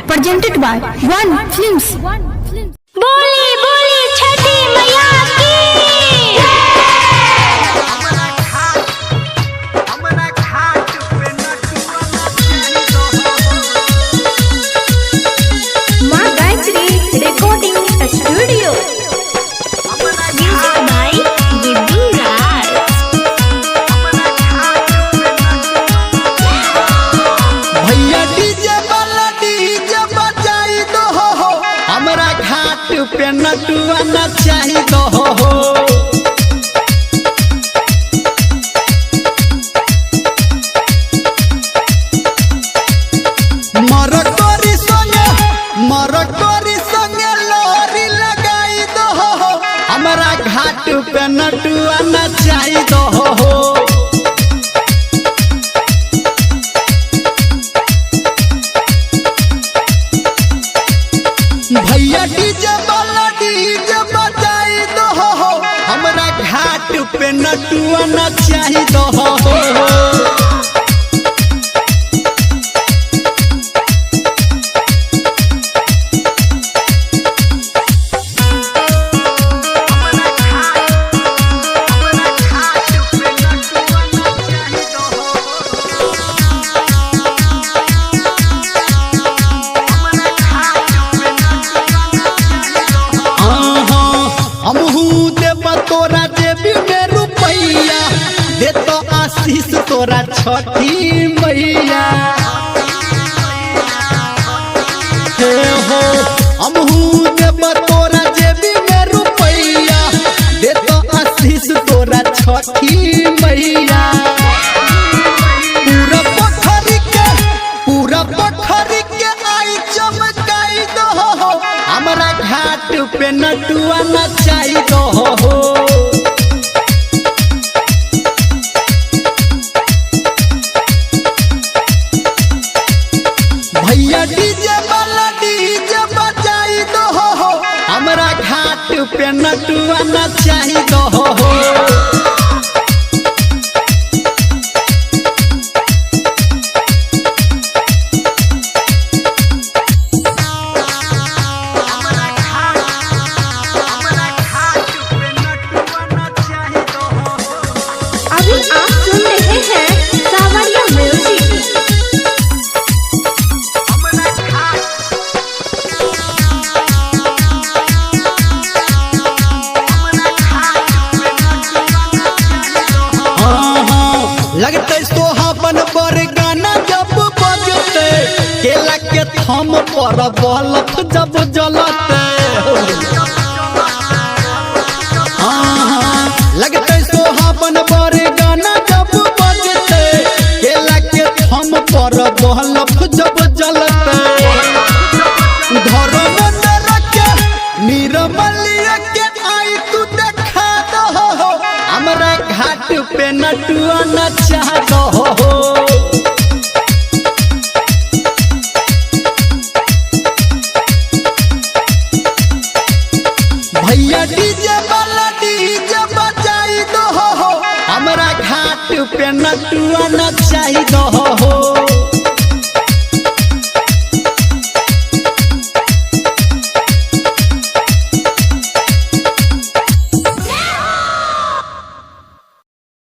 presented by One Films. बोली बोली छठी मैया की Maa Gayatri recording studio music by Guddu Raj. भैया डीजे वाला डीजे बजाई दो हो, हमरा घाट पे नटुआ नचाई दो हो। मरकोरी संगे लोरी लगाई दो हो, हमरा घाट पे नटुआ नचाई दो हो। भैया डीजे वाला डीजे बजाई दो हो, हमरा घाट पे नटुआ नचाई दो हो। तोरा जेबी में रुपैया दे तो आशीष तोरा छठी मैया हे हो। हमहू देब तोरा जेबी में रुपैया दे तो आशीष तोरा छठी मैया। पूरा पोखरी के आई चमकाई दो हो, हमरा घाट पे नटुआ नचाई दो हो। भैया डीजे वाला डीजे बजाई दो हो, हमरा घाट पे नटुआ नचाई दो हो। अभी आप सुन रहे हैं सावरिया म्यूजिक। लगते सोहावन पर गाना जब बजते, केला के थम पर बल्ब जब जलते। लगते सोहावन पर गाना जब बजते, केला के थम पर बल्ब जब जलते। धर्म के निर्मलिया के आई तू देखा दो, हमरा घाट पे नटुआ नचा दो हो। भैया डीजे वाला डीजे बजाई दो हो, हमरा घाट पे नटुआ नचाई दो हो।